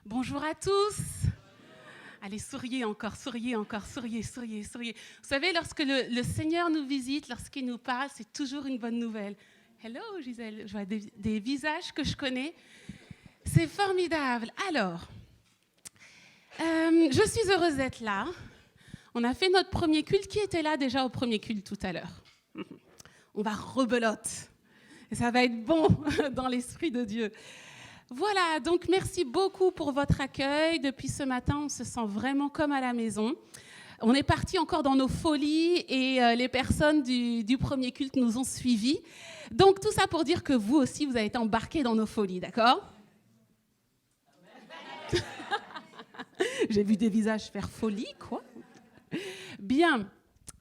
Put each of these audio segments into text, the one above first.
Bonjour à tous. Allez, souriez encore, souriez encore, souriez, souriez, souriez. Vous savez, lorsque le Seigneur nous visite, lorsqu'il nous parle, c'est toujours une bonne nouvelle. Hello Gisèle, je vois des visages que je connais. C'est formidable. Alors, je suis heureuse d'être là. On a fait notre premier culte. Qui était là déjà au premier culte tout à l'heure? On va rebelote. Et ça va être bon dans l'Esprit de Dieu. Voilà, donc merci beaucoup pour votre accueil. Depuis ce matin, on se sent vraiment comme à la maison. On est parti encore dans nos folies et les personnes du premier culte nous ont suivis. Donc tout ça pour dire que vous aussi, vous avez été embarqués dans nos folies, d'accord? J'ai vu des visages faire folie, quoi. Bien.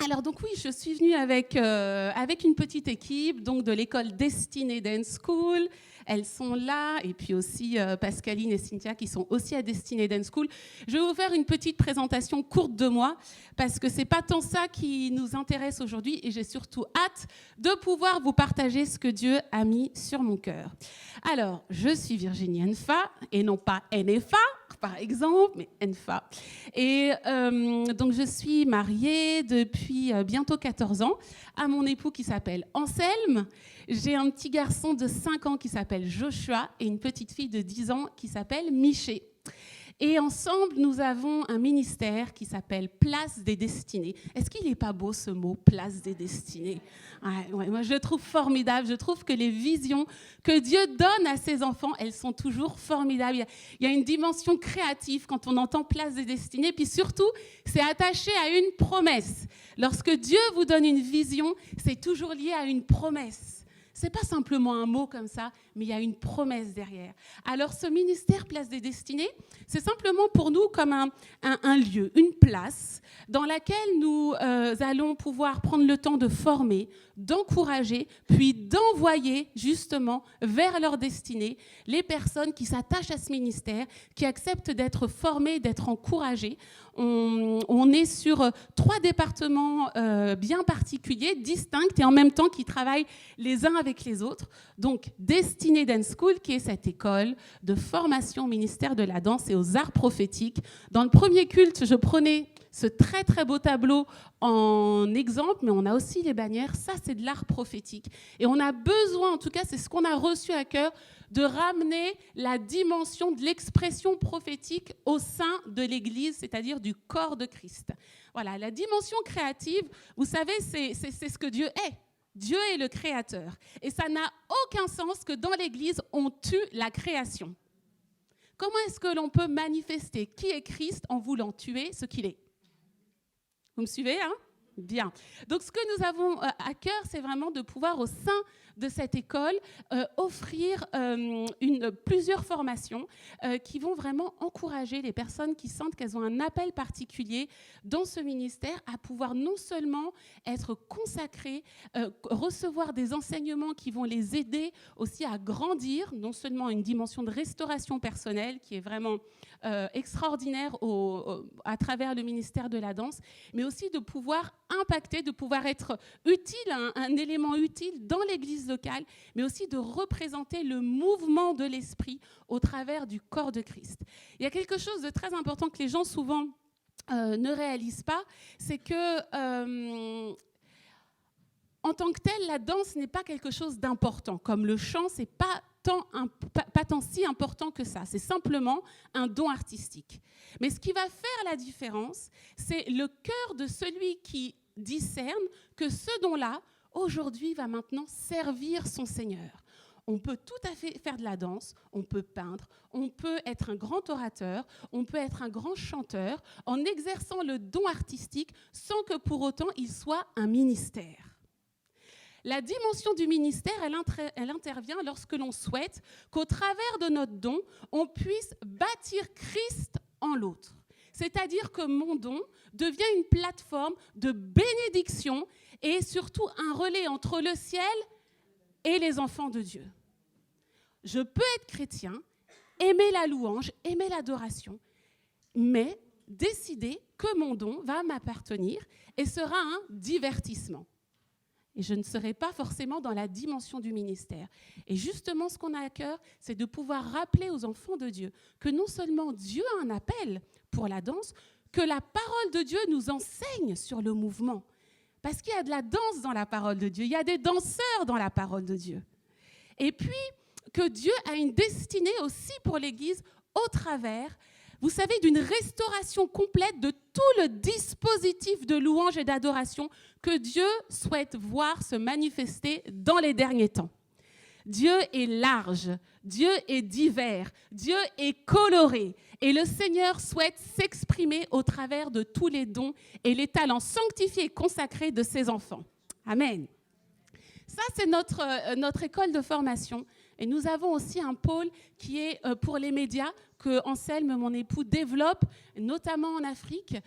Alors donc oui, je suis venue avec une petite équipe donc de l'école Destinée Dance School. Elles sont là, et puis aussi Pascaline et Cynthia qui sont aussi à Destinée Dance School. Je vais vous faire une petite présentation courte de moi, parce que ce n'est pas tant ça qui nous intéresse aujourd'hui, et j'ai surtout hâte de pouvoir vous partager ce que Dieu a mis sur mon cœur. Alors, je suis Virginie Enfa, et non pas NFA, par exemple, mais Enfa. Et donc, je suis mariée depuis bientôt 14 ans à mon époux qui s'appelle Anselme. J'ai un petit garçon de 5 ans qui s'appelle Joshua et une petite fille de 10 ans qui s'appelle Miché. Et ensemble, nous avons un ministère qui s'appelle Place des Destinées. Est-ce qu'il n'est pas beau ce mot, Place des Destinées? Ouais, moi, je le trouve formidable. Je trouve que les visions que Dieu donne à ses enfants, elles sont toujours formidables. Il y a une dimension créative quand on entend Place des Destinées. Puis surtout, c'est attaché à une promesse. Lorsque Dieu vous donne une vision, c'est toujours lié à une promesse. Ce n'est pas simplement un mot comme ça, mais il y a une promesse derrière. Alors ce ministère Place des Destinées, c'est simplement pour nous comme un lieu, une place dans laquelle nous allons pouvoir prendre le temps de former, d'encourager, puis d'envoyer justement vers leur destinée les personnes qui s'attachent à ce ministère, qui acceptent d'être formées, d'être encouragées. On est sur 3 départements bien particuliers, distincts et en même temps qui travaillent les uns avec les autres. Donc, Destinée Dance School, qui est cette école de formation au ministère de la danse et aux arts prophétiques. Dans le premier culte, je prenais ce très très beau tableau en exemple, mais on a aussi les bannières. Ça, c'est de l'art prophétique. Et on a besoin, en tout cas, c'est ce qu'on a reçu à cœur, de ramener la dimension de l'expression prophétique au sein de l'Église, c'est-à-dire du corps de Christ. Voilà, la dimension créative, vous savez, c'est ce que Dieu est. Dieu est le créateur. Et ça n'a aucun sens que dans l'Église, on tue la création. Comment est-ce que l'on peut manifester qui est Christ en voulant tuer ce qu'il est? Vous me suivez, hein? Bien. Donc, ce que nous avons à cœur, c'est vraiment de pouvoir, au sein de cette école, offrir plusieurs formations qui vont vraiment encourager les personnes qui sentent qu'elles ont un appel particulier dans ce ministère à pouvoir non seulement être consacrées, recevoir des enseignements qui vont les aider aussi à grandir, non seulement une dimension de restauration personnelle qui est vraiment extraordinaire à travers le ministère de la danse, mais aussi de pouvoir impacter, de pouvoir être utile, un élément utile dans l'Église locale, mais aussi de représenter le mouvement de l'Esprit au travers du corps de Christ. Il y a quelque chose de très important que les gens souvent ne réalisent pas, c'est que en tant que tel, la danse n'est pas quelque chose d'important, comme le chant, c'est pas tant si important que ça. C'est simplement un don artistique. Mais ce qui va faire la différence, c'est le cœur de celui qui discerne que ce don-là, aujourd'hui, va maintenant servir son Seigneur. On peut tout à fait faire de la danse, on peut peindre, on peut être un grand orateur, on peut être un grand chanteur, en exerçant le don artistique sans que pour autant il soit un ministère. La dimension du ministère, elle intervient lorsque l'on souhaite qu'au travers de notre don, on puisse bâtir Christ en l'autre. C'est-à-dire que mon don devient une plateforme de bénédiction et surtout un relais entre le ciel et les enfants de Dieu. Je peux être chrétien, aimer la louange, aimer l'adoration, mais décider que mon don va m'appartenir et sera un divertissement. et je ne serai pas forcément dans la dimension du ministère. Et justement, ce qu'on a à cœur, c'est de pouvoir rappeler aux enfants de Dieu que non seulement Dieu a un appel pour la danse, que la parole de Dieu nous enseigne sur le mouvement. Parce qu'il y a de la danse dans la parole de Dieu, il y a des danseurs dans la parole de Dieu. Et puis, que Dieu a une destinée aussi pour l'Église au travers, vous savez, d'une restauration complète de tout le dispositif de louange et d'adoration que Dieu souhaite voir se manifester dans les derniers temps. Dieu est large, Dieu est divers, Dieu est coloré. Et le Seigneur souhaite s'exprimer au travers de tous les dons et les talents sanctifiés et consacrés de ses enfants. Amen. Ça, c'est notre école de formation. Et nous avons aussi un pôle qui est pour les médias que Anselme, mon époux, développe, notamment en Afrique,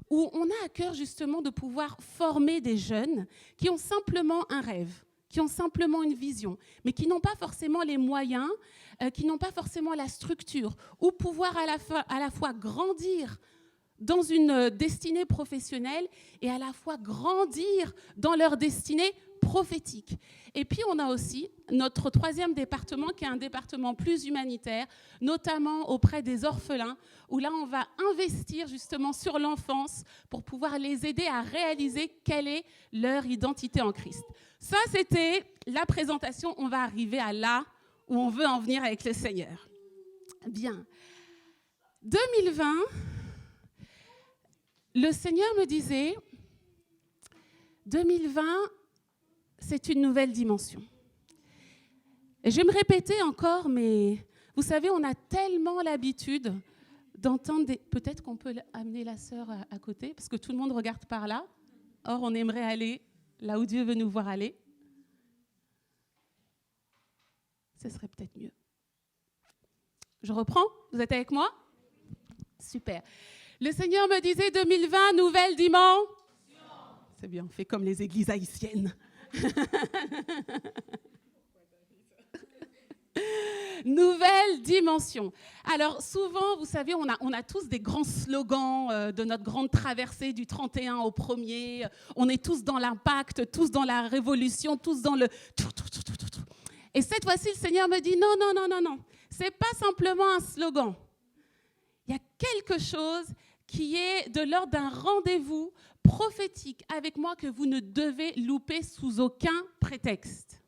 où on a à cœur justement de pouvoir former des jeunes qui ont simplement un rêve, qui ont simplement une vision, mais qui n'ont pas forcément les moyens, qui n'ont pas forcément la structure, ou pouvoir à la fois grandir dans une destinée professionnelle et à la fois grandir dans leur destinée prophétique. Et puis, on a aussi notre troisième département, qui est un département plus humanitaire, notamment auprès des orphelins, où là, on va investir justement sur l'enfance pour pouvoir les aider à réaliser quelle est leur identité en Christ. Ça, c'était la présentation. On va arriver à là où on veut en venir avec le Seigneur. Bien. 2020, le Seigneur me disait, 2020, c'est une nouvelle dimension. Et je vais me répéter encore, mais vous savez, on a tellement l'habitude d'entendre des... Peut-être qu'on peut amener la sœur à côté, parce que tout le monde regarde par là. Or, on aimerait aller là où Dieu veut nous voir aller. Ce serait peut-être mieux. Je reprends? Vous êtes avec moi? Super. Le Seigneur me disait 2020, nouvelle dimension. C'est bien, on fait comme les églises haïtiennes. Nouvelle dimension. Alors souvent, vous savez, on a tous des grands slogans de notre grande traversée du 31 au 1er. On est tous dans l'impact, tous dans la révolution, tous dans le... Et cette fois-ci, le Seigneur me dit non. C'est pas simplement un slogan. Il y a quelque chose qui est de l'ordre d'un rendez-vous prophétique avec moi que vous ne devez louper sous aucun prétexte.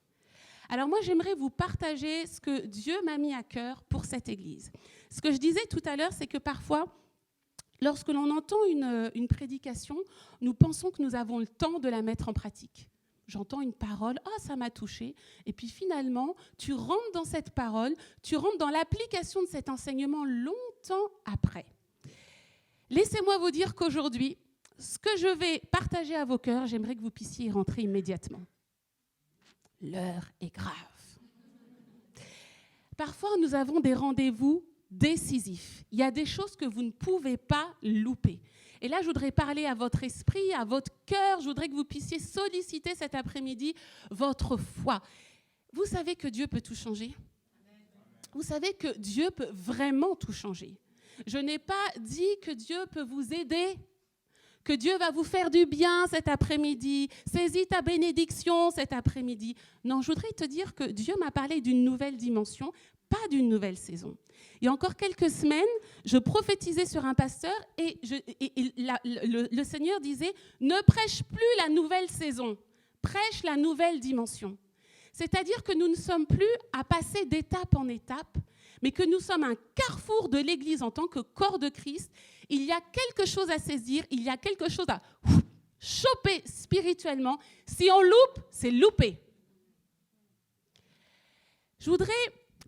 Alors moi, j'aimerais vous partager ce que Dieu m'a mis à cœur pour cette Église. Ce que je disais tout à l'heure, c'est que parfois, lorsque l'on entend une prédication, nous pensons que nous avons le temps de la mettre en pratique. J'entends une parole, « Ah, ça m'a touché ». Et puis finalement, tu rentres dans cette parole, tu rentres dans l'application de cet enseignement longtemps après. Laissez-moi vous dire qu'aujourd'hui, ce que je vais partager à vos cœurs, j'aimerais que vous puissiez y rentrer immédiatement. L'heure est grave. Parfois, nous avons des rendez-vous décisifs. Il y a des choses que vous ne pouvez pas louper. Et là, je voudrais parler à votre esprit, à votre cœur. Je voudrais que vous puissiez solliciter cet après-midi votre foi. Vous savez que Dieu peut tout changer. Vous savez que Dieu peut vraiment tout changer. Je n'ai pas dit que Dieu peut vous aider, que Dieu va vous faire du bien cet après-midi. Saisis ta bénédiction cet après-midi. Non, je voudrais te dire que Dieu m'a parlé d'une nouvelle dimension, pas d'une nouvelle saison. Il y a encore quelques semaines, je prophétisais sur un pasteur et le Seigneur disait « Ne prêche plus la nouvelle saison, prêche la nouvelle dimension ». C'est-à-dire que nous ne sommes plus à passer d'étape en étape, mais que nous sommes un carrefour de l'Église en tant que corps de Christ. Il y a quelque chose à saisir, il y a quelque chose à choper spirituellement. Si on loupe, c'est loupé. Je voudrais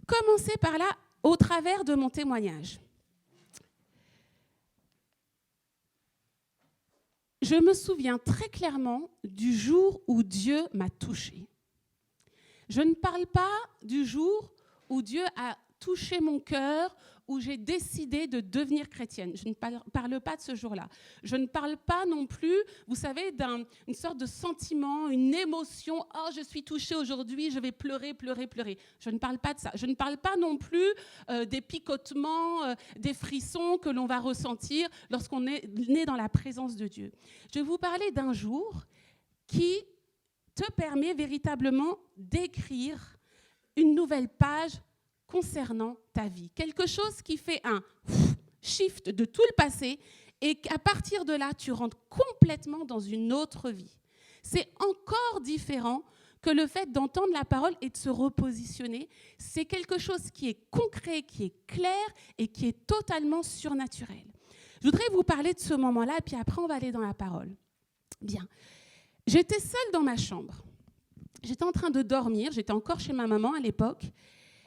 commencer par là, au travers de mon témoignage. Je me souviens très clairement du jour où Dieu m'a touchée. Je ne parle pas du jour où Dieu a touché mon cœur, où j'ai décidé de devenir chrétienne. Je ne parle pas de ce jour-là. Je ne parle pas non plus, vous savez, d'une sorte de sentiment, une émotion. « Oh, je suis touchée aujourd'hui, je vais pleurer. » Je ne parle pas de ça. Je ne parle pas non plus des picotements, des frissons que l'on va ressentir lorsqu'on est né dans la présence de Dieu. Je vais vous parler d'un jour qui te permet véritablement d'écrire une nouvelle page concernant ta vie. Quelque chose qui fait un shift de tout le passé et qu'à partir de là, tu rentres complètement dans une autre vie. C'est encore différent que le fait d'entendre la parole et de se repositionner. C'est quelque chose qui est concret, qui est clair et qui est totalement surnaturel. Je voudrais vous parler de ce moment-là, puis après, on va aller dans la parole. Bien. J'étais seule dans ma chambre. J'étais en train de dormir, j'étais encore chez ma maman à l'époque,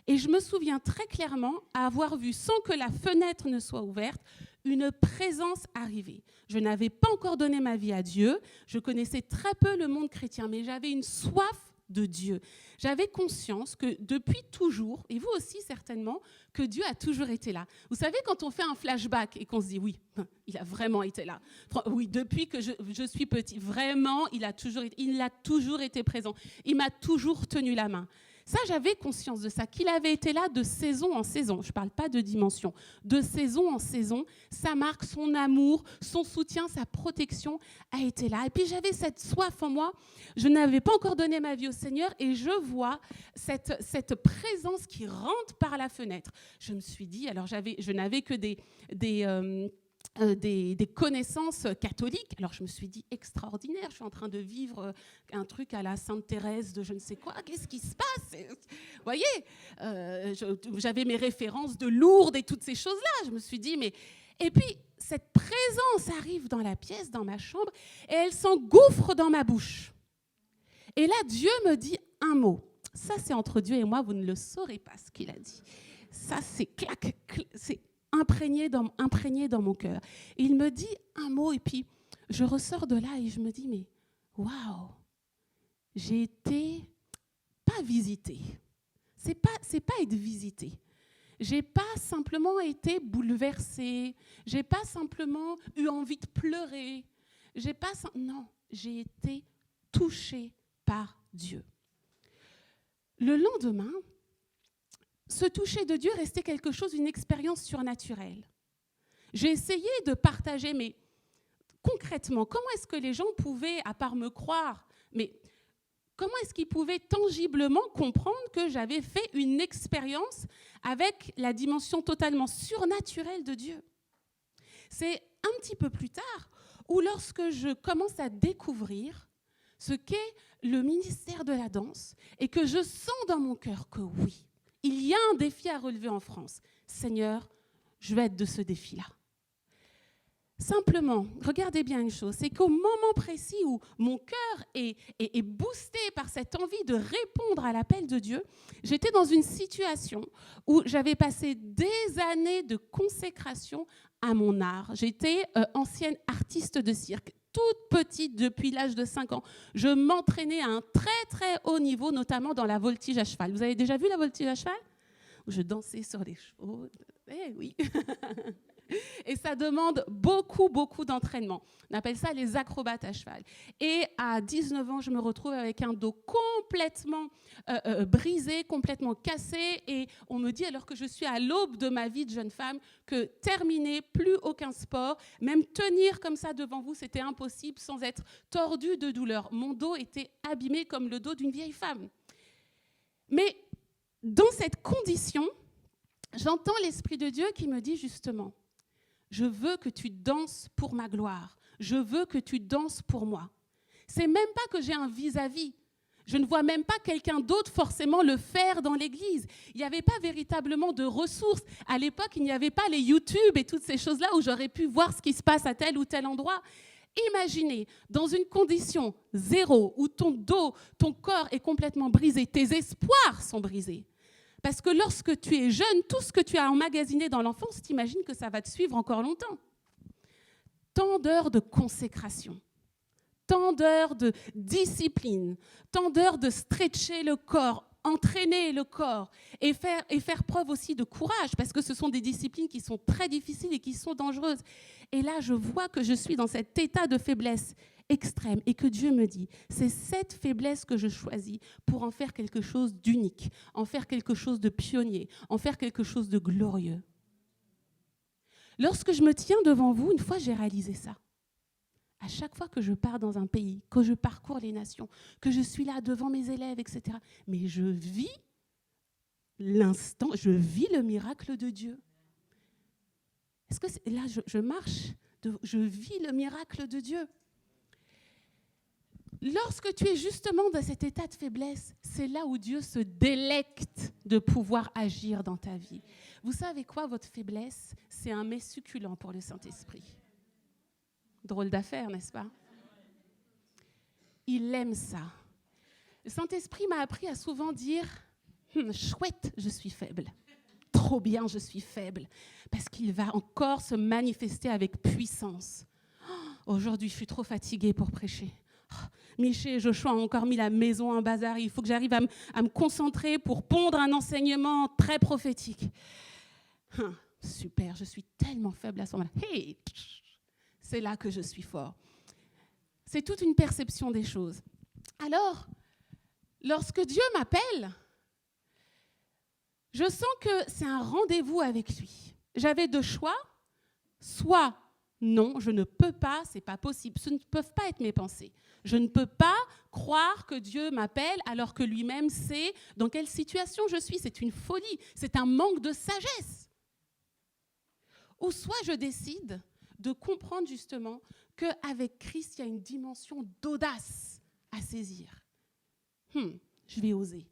et je me souviens très clairement avoir vu, sans que la fenêtre ne soit ouverte, une présence arriver. Je n'avais pas encore donné ma vie à Dieu, je connaissais très peu le monde chrétien, mais j'avais une soif de Dieu. J'avais conscience que depuis toujours, et vous aussi certainement, que Dieu a toujours été là. Vous savez, quand on fait un flashback et qu'on se dit, oui, il a vraiment été là. Oui, depuis que je suis petit, vraiment, il a toujours été présent. Il m'a toujours tenu la main. Ça, j'avais conscience de ça, qu'il avait été là de saison en saison. Je ne parle pas de dimension. De saison en saison, sa marque, son amour, son soutien, sa protection a été là. Et puis, j'avais cette soif en moi. Je n'avais pas encore donné ma vie au Seigneur et je vois cette présence qui rentre par la fenêtre. Je me suis dit, alors je n'avais que des connaissances catholiques. Alors je me suis dit, extraordinaire, je suis en train de vivre un truc à la Sainte Thérèse de je ne sais quoi, qu'est-ce qui se passe ? Vous voyez, j'avais mes références de Lourdes et toutes ces choses-là. Je me suis dit, mais... Et puis, cette présence arrive dans la pièce, dans ma chambre, et elle s'engouffre dans ma bouche. Et là, Dieu me dit un mot. Ça, c'est entre Dieu et moi, vous ne le saurez pas ce qu'il a dit. Ça, c'est clac, c'est imprégné dans mon cœur. Et il me dit un mot, et puis je ressors de là et je me dis, mais waouh, j'ai été pas visitée. C'est pas être visitée. J'ai pas simplement été bouleversée. J'ai pas simplement eu envie de pleurer. Non, j'ai été touchée par Dieu. Le lendemain, ce toucher de Dieu restait quelque chose, une expérience surnaturelle. J'ai essayé de partager, mais concrètement, comment est-ce que les gens pouvaient, à part me croire, mais comment est-ce qu'ils pouvaient tangiblement comprendre que j'avais fait une expérience avec la dimension totalement surnaturelle de Dieu ? C'est un petit peu plus tard où lorsque je commence à découvrir ce qu'est le ministère de la danse et que je sens dans mon cœur que oui, il y a un défi à relever en France. Seigneur, je vais être de ce défi-là. Simplement, regardez bien une chose, c'est qu'au moment précis où mon cœur est boosté par cette envie de répondre à l'appel de Dieu, j'étais dans une situation où j'avais passé des années de consécration à mon art. J'étais ancienne artiste de cirque, toute petite depuis l'âge de 5 ans. Je m'entraînais à un très très haut niveau, notamment dans la voltige à cheval. Vous avez déjà vu la voltige à cheval ? Je dansais sur les chevaux. Eh oui. Et ça demande beaucoup, beaucoup d'entraînement. On appelle ça les acrobates à cheval. Et à 19 ans, je me retrouve avec un dos complètement brisé, complètement cassé. Et on me dit, alors que je suis à l'aube de ma vie de jeune femme, que terminer, plus aucun sport, même tenir comme ça devant vous, c'était impossible sans être tordu de douleur. Mon dos était abîmé comme le dos d'une vieille femme. Mais dans cette condition, j'entends l'Esprit de Dieu qui me dit justement, je veux que tu danses pour ma gloire. Je veux que tu danses pour moi. C'est même pas que j'ai un vis-à-vis. Je ne vois même pas quelqu'un d'autre forcément le faire dans l'église. Il n'y avait pas véritablement de ressources. À l'époque, il n'y avait pas les YouTube et toutes ces choses-là où j'aurais pu voir ce qui se passe à tel ou tel endroit. Imaginez, dans une condition zéro, où ton dos, ton corps est complètement brisé, tes espoirs sont brisés. Parce que lorsque tu es jeune, tout ce que tu as emmagasiné dans l'enfance, t'imagines que ça va te suivre encore longtemps. Tant d'heures de consécration, tant d'heures de discipline, tant d'heures de stretcher le corps, entraîner le corps et faire preuve aussi de courage, parce que ce sont des disciplines qui sont très difficiles et qui sont dangereuses. Et là, je vois que je suis dans cet état de faiblesse extrême et que Dieu me dit, c'est cette faiblesse que je choisis pour en faire quelque chose d'unique, en faire quelque chose de pionnier, en faire quelque chose de glorieux. Lorsque je me tiens devant vous, une fois j'ai réalisé ça. À chaque fois que je pars dans un pays, que je parcours les nations, que je suis là devant mes élèves, etc., mais je vis l'instant, je vis le miracle de Dieu. Est-ce que là, je marche, je vis le miracle de Dieu. Lorsque tu es justement dans cet état de faiblesse, c'est là où Dieu se délecte de pouvoir agir dans ta vie. Vous savez quoi, votre faiblesse, c'est un mets succulent pour le Saint-Esprit. Drôle d'affaire, n'est-ce pas? Il aime ça. Le Saint-Esprit m'a appris à souvent dire « Chouette, je suis faible. Trop bien, je suis faible. » Parce qu'il va encore se manifester avec puissance. Oh, aujourd'hui, je suis trop fatiguée pour prêcher. Oh, Miché et Joshua ont encore mis la maison en bazar. Il faut que j'arrive à me concentrer pour pondre un enseignement très prophétique. Super, je suis tellement faible à ce moment-là. Hey, c'est là que je suis fort. C'est toute une perception des choses. Alors, lorsque Dieu m'appelle, je sens que c'est un rendez-vous avec lui. J'avais deux choix, soit non, je ne peux pas, c'est pas possible, ce ne peuvent pas être mes pensées. Je ne peux pas croire que Dieu m'appelle alors que lui-même sait dans quelle situation je suis. C'est une folie, c'est un manque de sagesse. Ou soit je décide de comprendre justement qu'avec Christ, il y a une dimension d'audace à saisir. Je vais oser.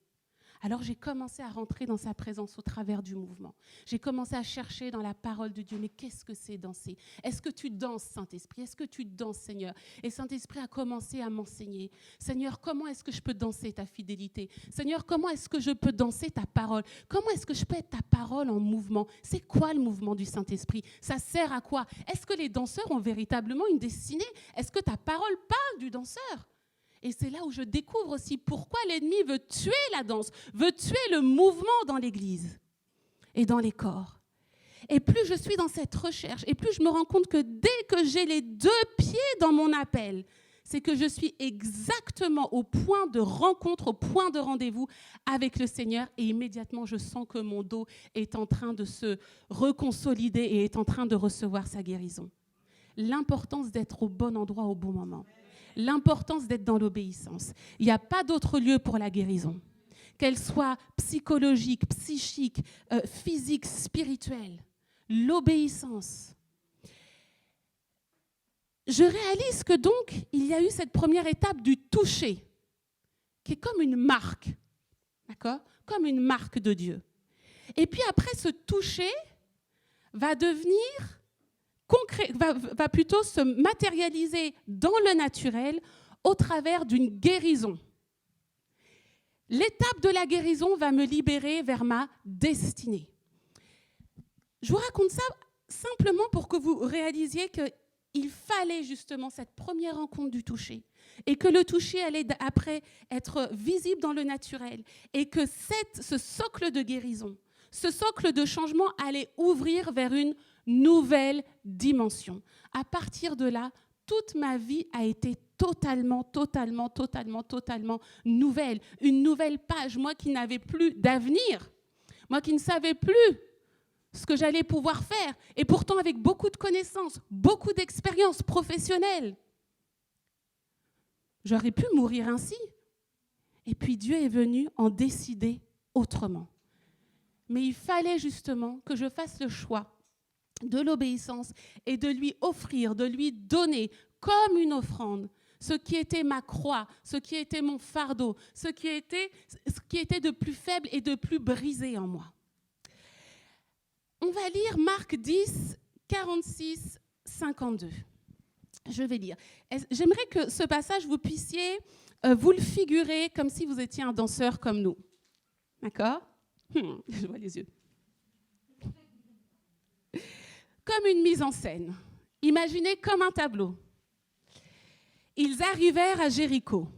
Alors j'ai commencé à rentrer dans sa présence au travers du mouvement. J'ai commencé à chercher dans la parole de Dieu, mais qu'est-ce que c'est danser? Est-ce que tu danses, Saint-Esprit? Est-ce que tu danses, Seigneur? Et Saint-Esprit a commencé à m'enseigner. Seigneur, comment est-ce que je peux danser ta fidélité? Seigneur, comment est-ce que je peux danser ta parole? Comment est-ce que je peux être ta parole en mouvement? C'est quoi le mouvement du Saint-Esprit? Ça sert à quoi? Est-ce que les danseurs ont véritablement une destinée? Est-ce que ta parole parle du danseur? Et c'est là où je découvre aussi pourquoi l'ennemi veut tuer la danse, veut tuer le mouvement dans l'Église et dans les corps. Et plus je suis dans cette recherche, et plus je me rends compte que dès que j'ai les deux pieds dans mon appel, c'est que je suis exactement au point de rencontre, au point de rendez-vous avec le Seigneur. Et immédiatement, je sens que mon dos est en train de se reconsolider et est en train de recevoir sa guérison. L'importance d'être au bon endroit au bon moment. L'importance d'être dans l'obéissance. Il n'y a pas d'autre lieu pour la guérison, qu'elle soit psychologique, psychique, physique, spirituelle. L'obéissance. Je réalise que donc, il y a eu cette première étape du toucher, qui est comme une marque, d'accord? Comme une marque de Dieu. Et puis après, ce toucher va devenir concret, va plutôt se matérialiser dans le naturel au travers d'une guérison. L'étape de la guérison va me libérer vers ma destinée. Je vous raconte ça simplement pour que vous réalisiez qu'il fallait justement cette première rencontre du toucher et que le toucher allait après être visible dans le naturel et que ce socle de guérison, ce socle de changement allait ouvrir vers une nouvelle dimension. À partir de là, toute ma vie a été totalement nouvelle. Une nouvelle page. Moi qui n'avais plus d'avenir, moi qui ne savais plus ce que j'allais pouvoir faire, et pourtant avec beaucoup de connaissances, beaucoup d'expériences professionnelles. J'aurais pu mourir ainsi. Et puis Dieu est venu en décider autrement. Mais il fallait justement que je fasse le choix de l'obéissance et de lui offrir, de lui donner comme une offrande ce qui était ma croix, ce qui était mon fardeau, ce qui était de plus faible et de plus brisé en moi. On va lire Marc 10, 46, 52. Je vais lire. J'aimerais que ce passage, vous puissiez vous le figurer comme si vous étiez un danseur comme nous. D'accord ? Je vois les yeux. Comme une mise en scène. Imaginez comme un tableau. Ils arrivèrent à Jéricho.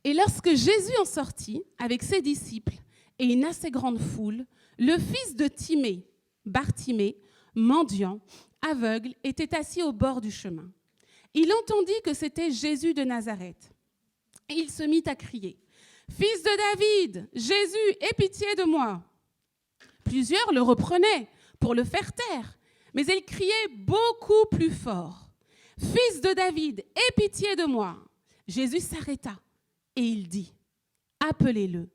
Et lorsque Jésus en sortit, avec ses disciples et une assez grande foule, le fils de Timée, Bartimée, mendiant, aveugle, était assis au bord du chemin. Il entendit que c'était Jésus de Nazareth. Et il se mit à crier « Fils de David, Jésus, aie pitié de moi !» Plusieurs le reprenaient pour le faire taire, mais il criait beaucoup plus fort Fils de David, aie pitié de moi. Jésus s'arrêta et il dit, appelez-le.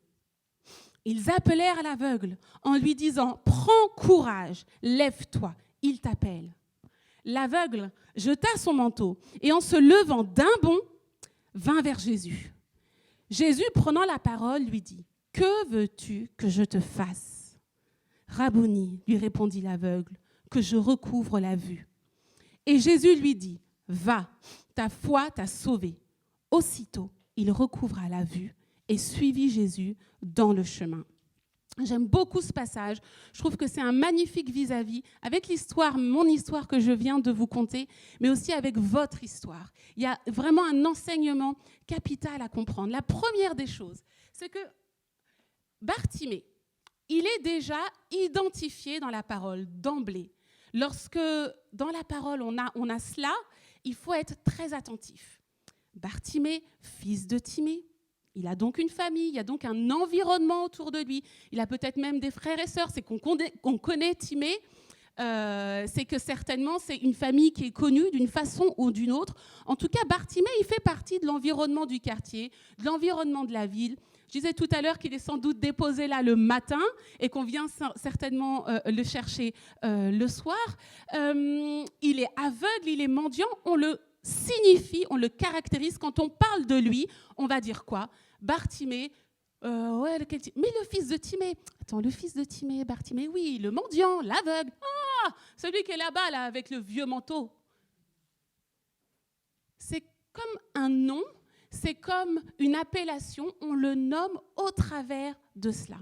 Ils appelèrent l'aveugle en lui disant, prends courage, lève-toi, il t'appelle. L'aveugle jeta son manteau et en se levant d'un bond, vint vers Jésus. Jésus, prenant la parole, lui dit, que veux-tu que je te fasse ? Rabboni, lui répondit l'aveugle, que je recouvre la vue. Et Jésus lui dit, va, ta foi t'a sauvé. Aussitôt, il recouvra la vue et suivit Jésus dans le chemin. J'aime beaucoup ce passage. Je trouve que c'est un magnifique vis-à-vis avec l'histoire, mon histoire que je viens de vous conter, mais aussi avec votre histoire. Il y a vraiment un enseignement capital à comprendre. La première des choses, c'est que Bartimée, il est déjà identifié dans la parole d'emblée. Lorsque dans la parole on a cela, il faut être très attentif. Bartimée, fils de Timée. Il a donc une famille, il y a donc un environnement autour de lui. Il a peut-être même des frères et sœurs. C'est qu'on connaît Timée, c'est que certainement c'est une famille qui est connue d'une façon ou d'une autre. En tout cas, Bartimée, il fait partie de l'environnement du quartier, de l'environnement de la ville. Je disais tout à l'heure qu'il est sans doute déposé là le matin et qu'on vient certainement le chercher le soir. Il est aveugle, il est mendiant, on le signifie, on le caractérise. Quand on parle de lui, on va dire quoi ? Bartimée, mais le fils de Timée. Attends, le fils de Timée, Bartimée, oui, le mendiant, l'aveugle. Ah, celui qui est là-bas, là, avec le vieux manteau. C'est comme un nom, c'est comme une appellation, on le nomme au travers de cela.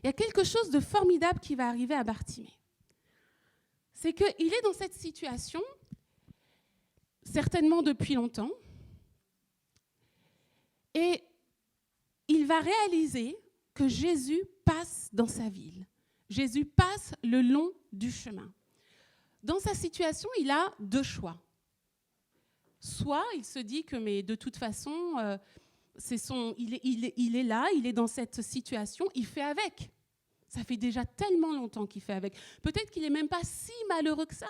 Il y a quelque chose de formidable qui va arriver à Bartimée. C'est qu'il est dans cette situation, certainement depuis longtemps, et il va réaliser que Jésus passe dans sa ville. Jésus passe le long du chemin. Dans sa situation, il a deux choix. Soit il se dit que mais de toute façon, il est là, il est dans cette situation, il fait avec. Ça fait déjà tellement longtemps qu'il fait avec. Peut-être qu'il n'est même pas si malheureux que ça.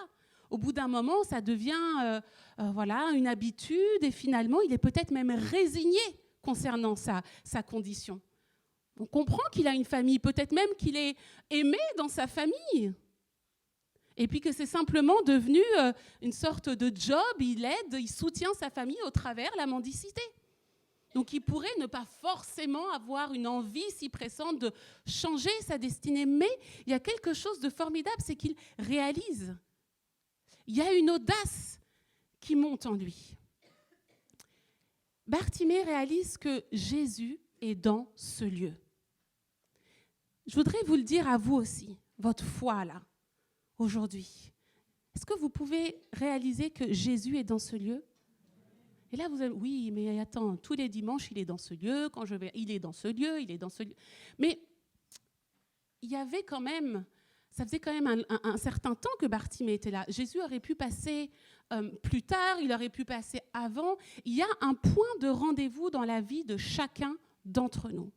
Au bout d'un moment, ça devient une habitude et finalement, il est peut-être même résigné concernant sa condition. On comprend qu'il a une famille, peut-être même qu'il est aimé dans sa famille. Et puis que c'est simplement devenu une sorte de job, il aide, il soutient sa famille au travers la mendicité. Donc il pourrait ne pas forcément avoir une envie si pressante de changer sa destinée, mais il y a quelque chose de formidable, c'est qu'il réalise. Il y a une audace qui monte en lui. Bartimée réalise que Jésus est dans ce lieu. Je voudrais vous le dire à vous aussi, votre foi là, aujourd'hui. Est-ce que vous pouvez réaliser que Jésus est dans ce lieu ? Et là, vous allez, oui, mais attends, tous les dimanches, il est dans ce lieu, quand je vais, il est dans ce lieu, il est dans ce lieu. Mais il y avait quand même, ça faisait quand même un certain temps que Bartimée était là. Jésus aurait pu passer plus tard, il aurait pu passer avant. Il y a un point de rendez-vous dans la vie de chacun d'entre nous.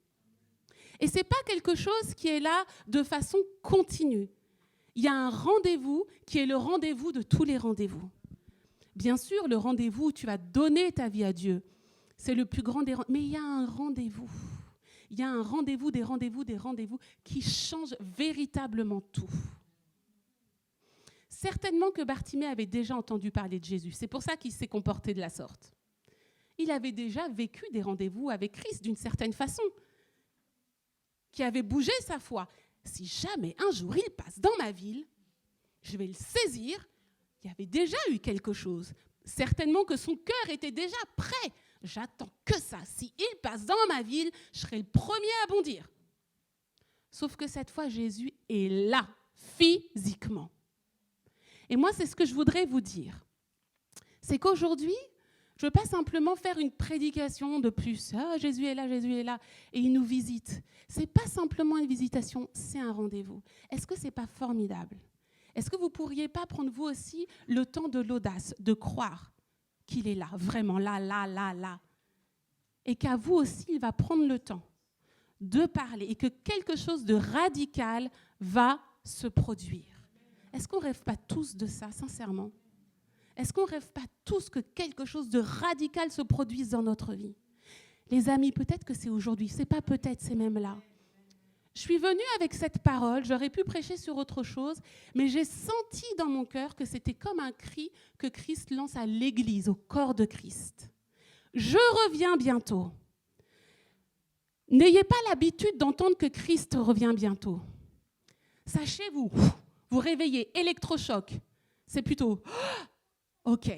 Et ce n'est pas quelque chose qui est là de façon continue. Il y a un rendez-vous qui est le rendez-vous de tous les rendez-vous. Bien sûr, le rendez-vous où tu vas donner ta vie à Dieu, c'est le plus grand des rendez-vous. Mais il y a un rendez-vous. Il y a un rendez-vous, des rendez-vous qui changent véritablement tout. Certainement que Bartimée avait déjà entendu parler de Jésus. C'est pour ça qu'il s'est comporté de la sorte. Il avait déjà vécu des rendez-vous avec Christ d'une certaine façon, qui avait bougé sa foi. Si jamais un jour il passe dans ma ville, je vais le saisir. Il y avait déjà eu quelque chose. Certainement que son cœur était déjà prêt. J'attends que ça. S'il passe dans ma ville, je serai le premier à bondir. Sauf que cette fois, Jésus est là, physiquement. Et moi, c'est ce que je voudrais vous dire. C'est qu'aujourd'hui, je ne veux pas simplement faire une prédication de plus. Ah, Jésus est là, et il nous visite. Ce n'est pas simplement une visitation, c'est un rendez-vous. Est-ce que ce n'est pas formidable ? Est-ce que vous ne pourriez pas prendre vous aussi le temps de l'audace, de croire qu'il est là, vraiment là, et qu'à vous aussi, il va prendre le temps de parler et que quelque chose de radical va se produire. Est-ce qu'on ne rêve pas tous de ça, sincèrement ? Est-ce qu'on ne rêve pas tous que quelque chose de radical se produise dans notre vie? Les amis, peut-être que c'est aujourd'hui, c'est pas peut-être, c'est même là. Je suis venue avec cette parole, j'aurais pu prêcher sur autre chose, mais j'ai senti dans mon cœur que c'était comme un cri que Christ lance à l'Église, au corps de Christ. Je reviens bientôt. N'ayez pas l'habitude d'entendre que Christ revient bientôt. Sachez-vous, vous réveillez, électrochoc. C'est plutôt, ok,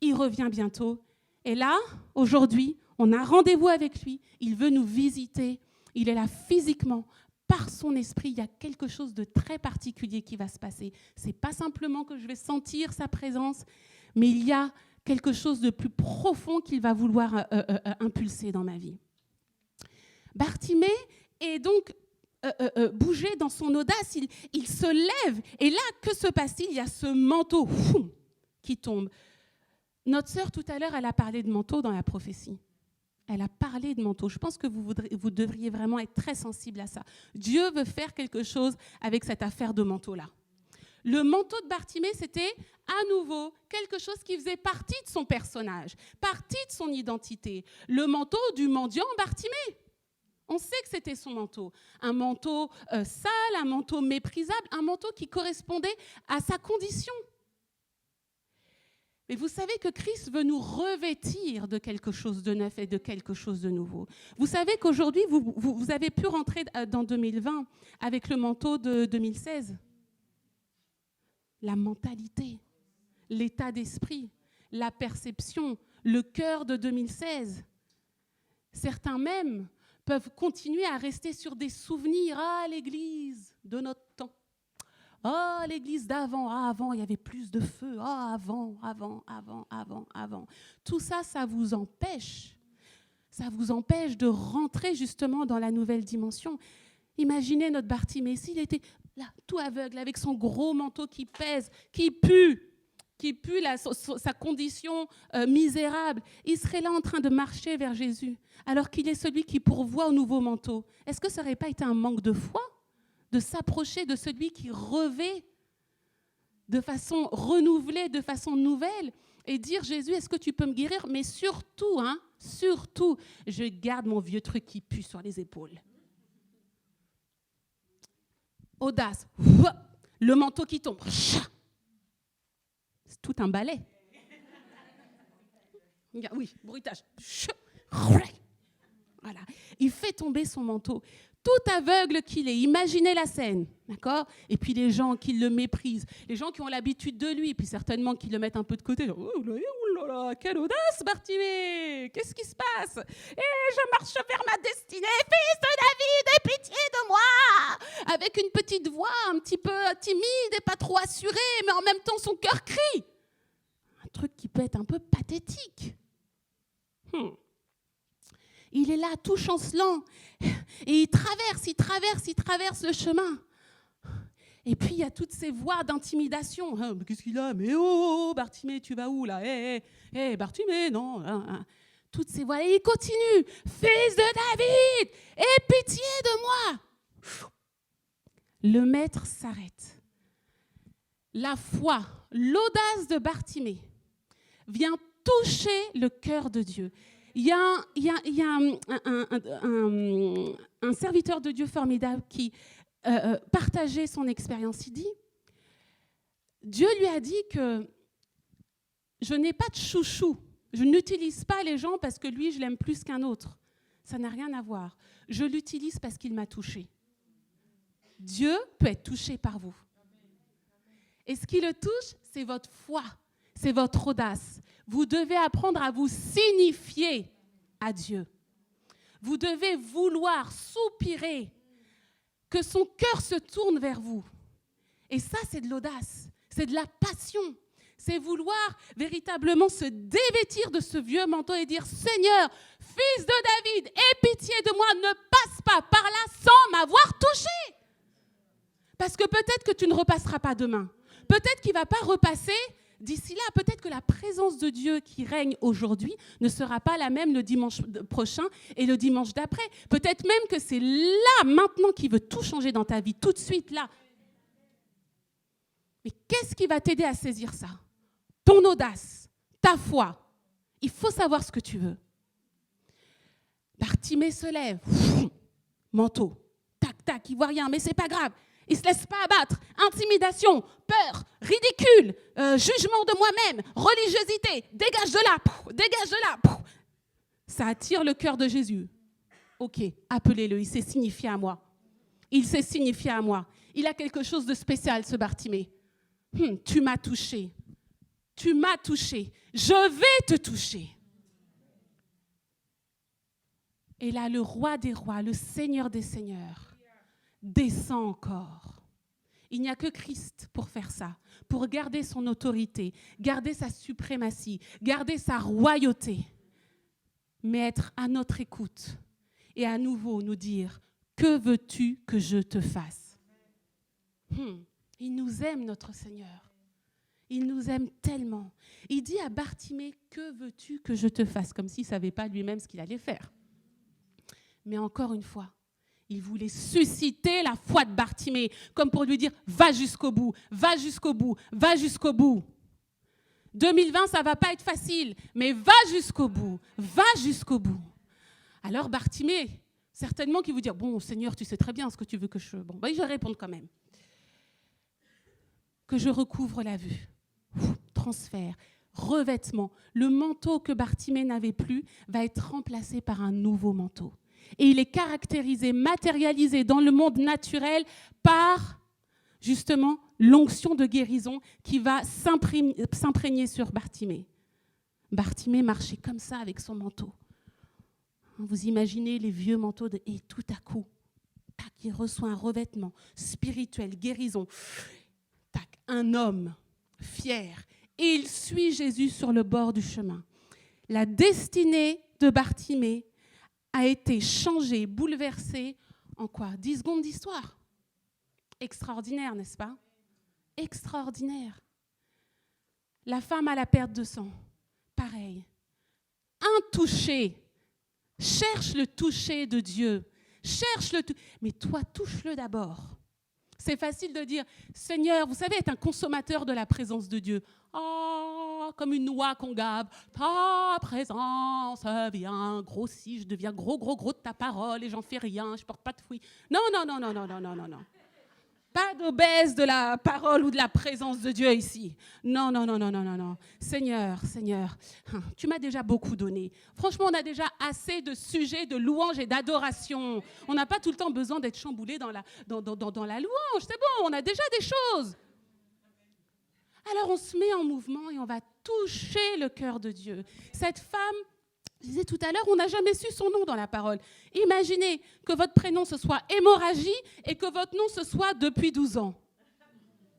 il revient bientôt. Et là, aujourd'hui, on a rendez-vous avec lui. Il veut nous visiter. Il est là physiquement. Par son esprit, il y a quelque chose de très particulier qui va se passer. Ce n'est pas simplement que je vais sentir sa présence, mais il y a quelque chose de plus profond qu'il va vouloir impulser dans ma vie. Bartimée est donc bougé dans son audace, il se lève, et là, que se passe-t-il? Il y a ce manteau qui tombe. Notre sœur, tout à l'heure, elle a parlé de manteau dans la prophétie. Elle a parlé de manteau. Je pense que vous devriez vraiment être très sensible à ça. Dieu veut faire quelque chose avec cette affaire de manteau-là. Le manteau de Bartimée, c'était à nouveau quelque chose qui faisait partie de son personnage, partie de son identité. Le manteau du mendiant Bartimée. On sait que c'était son manteau. Un manteau sale, un manteau méprisable, un manteau qui correspondait à sa condition. Mais vous savez que Christ veut nous revêtir de quelque chose de neuf et de quelque chose de nouveau. Vous savez qu'aujourd'hui, vous avez pu rentrer dans 2020 avec le manteau de 2016. La mentalité, l'état d'esprit, la perception, le cœur de 2016. Certains même peuvent continuer à rester sur des souvenirs. Ah, l'église de notre temps. Ah, l'église d'avant. Ah, avant, il y avait plus de feu. Ah, avant. Tout ça, ça vous empêche. Ça vous empêche de rentrer justement dans la nouvelle dimension. Imaginez notre Bartimée, s'il était là, tout aveugle, avec son gros manteau qui pèse, qui pue sa condition misérable. Il serait là en train de marcher vers Jésus, alors qu'il est celui qui pourvoit au nouveau manteau. Est-ce que ça n'aurait pas été un manque de foi de s'approcher de celui qui revêt de façon renouvelée, de façon nouvelle, et dire, Jésus, est-ce que tu peux me guérir? Mais surtout, je garde mon vieux truc qui pue sur les épaules. Audace. Le manteau qui tombe. C'est tout un ballet. Oui, bruitage. Voilà. Il fait tomber son manteau. Tout aveugle qu'il est, imaginez la scène, d'accord? Et puis les gens qui le méprisent, les gens qui ont l'habitude de lui, puis certainement qui le mettent un peu de côté. Oh là là, quelle audace, Bartimée! Qu'est-ce qui se passe? Et je marche vers ma destinée, fils de David, aie pitié de moi! Avec une petite voix un petit peu timide et pas trop assurée, mais en même temps son cœur crie. Un truc qui peut être un peu pathétique. Il est là, tout chancelant, et il traverse le chemin. Et puis, il y a toutes ces voix d'intimidation. Ah, mais qu'est-ce qu'il a? Mais oh, Bartimée, tu vas où, là? Bartimée, non. Toutes ces voix. Et il continue. Fils de David, aie pitié de moi. Le maître s'arrête. La foi, l'audace de Bartimée vient toucher le cœur de Dieu. Il y a un serviteur de Dieu formidable qui partageait son expérience. Il dit, Dieu lui a dit que je n'ai pas de chouchou. Je n'utilise pas les gens parce que lui, je l'aime plus qu'un autre. Ça n'a rien à voir. Je l'utilise parce qu'il m'a touché. Dieu peut être touché par vous. Et ce qui le touche, c'est votre foi, c'est votre audace. Vous devez apprendre à vous signifier à Dieu. Vous devez vouloir soupirer que son cœur se tourne vers vous. Et ça, c'est de l'audace, c'est de la passion. C'est vouloir véritablement se dévêtir de ce vieux manteau et dire « Seigneur, fils de David, aie pitié de moi, ne passe pas par là sans m'avoir touché. » Parce que peut-être que tu ne repasseras pas demain. Peut-être qu'il ne va pas repasser d'ici là. Peut-être que la présence de Dieu qui règne aujourd'hui ne sera pas la même le dimanche prochain et le dimanche d'après. Peut-être même que c'est là, maintenant, qu'il veut tout changer dans ta vie, tout de suite là. Mais qu'est-ce qui va t'aider à saisir ça? ton audace, ta foi. Il faut savoir ce que tu veux. Bartimée se lève, manteau, tac, tac, il voit rien, mais c'est pas grave. Il ne se laisse pas abattre. Intimidation, peur, ridicule, jugement de moi-même, religiosité, dégage de là, dégage de là. Ça attire le cœur de Jésus. Ok, appelez-le, il s'est signifié à moi. Il s'est signifié à moi. Il a quelque chose de spécial, ce Bartimée. Tu m'as touché. Tu m'as touché. Je vais te toucher. Et là, le roi des rois, le Seigneur des seigneurs, descend encore. Il n'y a que Christ pour faire ça, pour garder son autorité, garder sa suprématie, garder sa royauté, mais être à notre écoute et à nouveau nous dire « Que veux-tu que je te fasse ?» Il nous aime, notre Seigneur. Il nous aime tellement. Il dit à Bartimée « Que veux-tu que je te fasse ?» Comme s'il ne savait pas lui-même ce qu'il allait faire. Mais encore une fois, il voulait susciter la foi de Bartimée, comme pour lui dire « Va jusqu'au bout, va jusqu'au bout, va jusqu'au bout. » 2020, ça ne va pas être facile, mais va jusqu'au bout, va jusqu'au bout. Alors Bartimée, certainement qu'il vous dit « Bon, Seigneur, tu sais très bien ce que tu veux que je... » Bon, je vais répondre quand même. Que je recouvre la vue. Transfert, revêtement. Le manteau que Bartimée n'avait plus va être remplacé par un nouveau manteau. Et il est caractérisé, matérialisé dans le monde naturel par, justement, l'onction de guérison qui va s'imprégner sur Bartimée. Bartimée marchait comme ça avec son manteau. Vous imaginez les vieux manteaux et tout à coup, tac, il reçoit un revêtement spirituel, guérison. Tac, un homme fier. Et il suit Jésus sur le bord du chemin. La destinée de Bartimée a été changée, bouleversée en quoi ? 10 secondes d'histoire. Extraordinaire, n'est-ce pas ? Extraordinaire. La femme à la perte de sang, pareil. Un toucher. Cherche le toucher de Dieu. Cherche le toucher. Mais toi, touche-le d'abord. C'est facile de dire, Seigneur, vous savez, être un consommateur de la présence de Dieu. Oh, comme une noix qu'on gave. Ta présence vient, grossit, je deviens gros de ta parole et j'en fais rien, je porte pas de fruits. Non. Pas d'obèse de la parole ou de la présence de Dieu ici. Non. Seigneur, tu m'as déjà beaucoup donné. Franchement, on a déjà assez de sujets de louange et d'adoration. On n'a pas tout le temps besoin d'être chamboulé dans la louange. C'est bon, on a déjà des choses. Alors on se met en mouvement et on va toucher le cœur de Dieu. Cette femme, je disais tout à l'heure, on n'a jamais su son nom dans la parole. Imaginez que votre prénom ce soit hémorragie et que votre nom ce soit depuis 12 ans.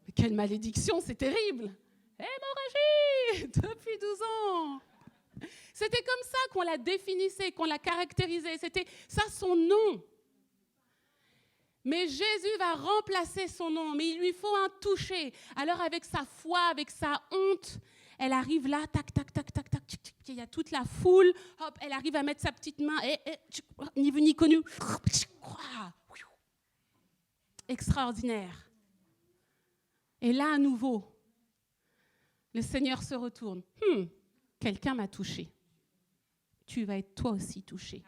Mais quelle malédiction, c'est terrible. Hémorragie depuis 12 ans. C'était comme ça qu'on la définissait, qu'on la caractérisait. C'était ça son nom. Mais Jésus va remplacer son nom, mais il lui faut un toucher. Alors avec sa foi, avec sa honte, elle arrive là, tac, il y a toute la foule, hop, elle arrive à mettre sa petite main, ni vu ni connu. Extraordinaire. Et là, à nouveau, le Seigneur se retourne. Quelqu'un m'a touché. Tu vas être toi aussi touché.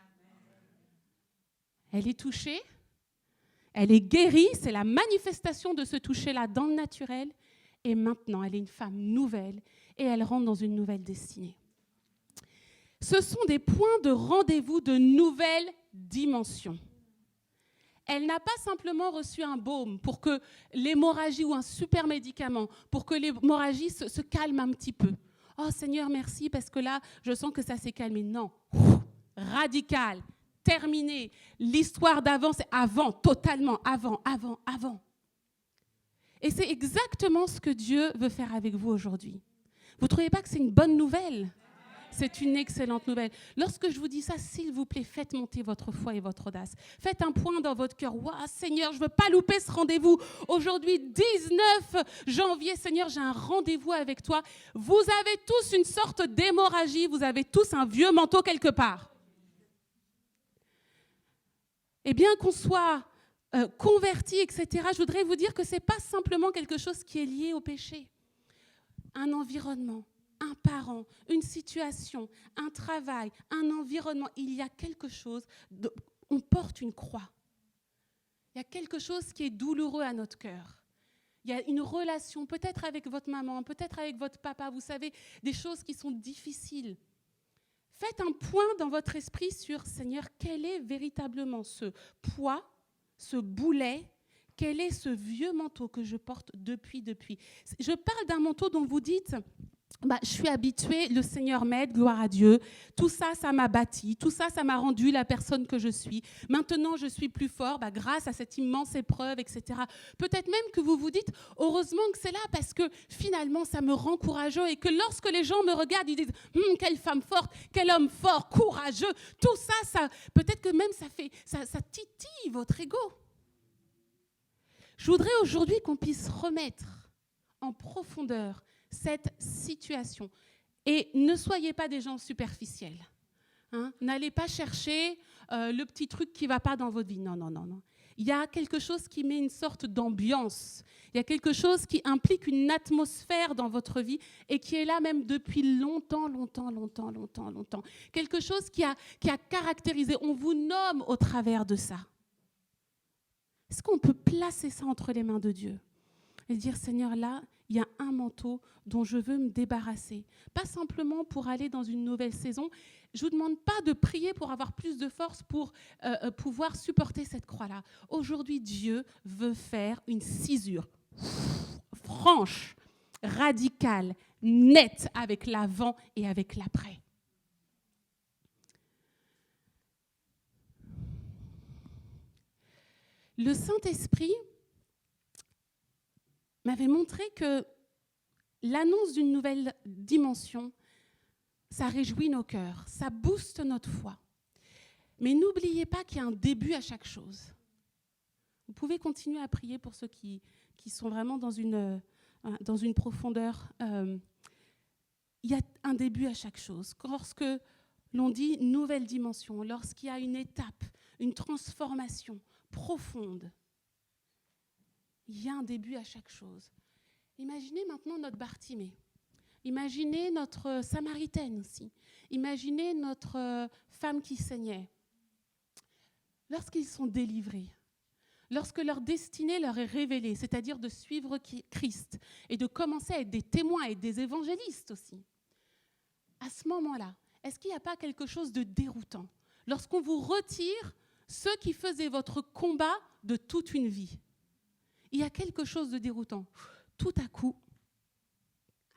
Elle est touchée. Elle est guérie, c'est la manifestation de ce toucher-là dans le naturel. Et maintenant, elle est une femme nouvelle et elle rentre dans une nouvelle destinée. Ce sont des points de rendez-vous de nouvelles dimensions. Elle n'a pas simplement reçu un baume pour que l'hémorragie ou un super médicament, pour que l'hémorragie se calme un petit peu. Oh Seigneur, merci parce que là, je sens que ça s'est calmé. Non, radical. Terminé. L'histoire d'avant, c'est avant, totalement, avant. Et c'est exactement ce que Dieu veut faire avec vous aujourd'hui. Vous ne trouvez pas que c'est une bonne nouvelle ? C'est une excellente nouvelle. Lorsque je vous dis ça, s'il vous plaît, faites monter votre foi et votre audace. Faites un point dans votre cœur. Waouh, Seigneur, je ne veux pas louper ce rendez-vous. Aujourd'hui, 19 janvier, Seigneur, j'ai un rendez-vous avec toi. Vous avez tous une sorte d'hémorragie. Vous avez tous un vieux manteau quelque part. Et bien qu'on soit converti, etc., je voudrais vous dire que ce n'est pas simplement quelque chose qui est lié au péché. un environnement, un parent, une situation, un travail, un environnement, il y a quelque chose, on porte une croix. Il y a quelque chose qui est douloureux à notre cœur. Il y a une relation, peut-être avec votre maman, peut-être avec votre papa, vous savez, des choses qui sont difficiles. Faites un point dans votre esprit sur, Seigneur, quel est véritablement ce poids, ce boulet, quel est ce vieux manteau que je porte depuis. Je parle d'un manteau dont vous dites, je suis habituée, le Seigneur m'aide, gloire à Dieu. Tout ça, ça m'a bâti. Tout ça, ça m'a rendu la personne que je suis. Maintenant, je suis plus fort grâce à cette immense épreuve, etc. Peut-être même que vous vous dites, heureusement que c'est là parce que finalement, ça me rend courageux et que lorsque les gens me regardent, ils disent, quelle femme forte, quel homme fort, courageux. Tout ça, peut-être que même ça titille votre ego. Je voudrais aujourd'hui qu'on puisse remettre en profondeur cette situation. Et ne soyez pas des gens superficiels. N'allez pas chercher le petit truc qui ne va pas dans votre vie. Non. Il y a quelque chose qui met une sorte d'ambiance. Il y a quelque chose qui implique une atmosphère dans votre vie et qui est là même depuis longtemps. Quelque chose qui a caractérisé. On vous nomme au travers de ça. Est-ce qu'on peut placer ça entre les mains de Dieu et dire, Seigneur, là, il y a un manteau dont je veux me débarrasser. Pas simplement pour aller dans une nouvelle saison. Je ne vous demande pas de prier pour avoir plus de force pour pouvoir supporter cette croix-là. Aujourd'hui, Dieu veut faire une cisure franche, radicale, nette avec l'avant et avec l'après. Le Saint-Esprit m'avait montré que l'annonce d'une nouvelle dimension, ça réjouit nos cœurs, ça booste notre foi. Mais n'oubliez pas qu'il y a un début à chaque chose. Vous pouvez continuer à prier pour ceux qui sont vraiment dans une profondeur. Il y a un début à chaque chose. Lorsque l'on dit nouvelle dimension, lorsqu'il y a une étape, une transformation profonde, il y a un début à chaque chose. Imaginez maintenant notre Bartimée. Imaginez notre Samaritaine aussi. Imaginez notre femme qui saignait. Lorsqu'ils sont délivrés, lorsque leur destinée leur est révélée, c'est-à-dire de suivre Christ et de commencer à être des témoins et des évangélistes aussi, à ce moment-là, est-ce qu'il n'y a pas quelque chose de déroutant lorsqu'on vous retire ce qui faisait votre combat de toute une vie? Il y a quelque chose de déroutant. Tout à coup,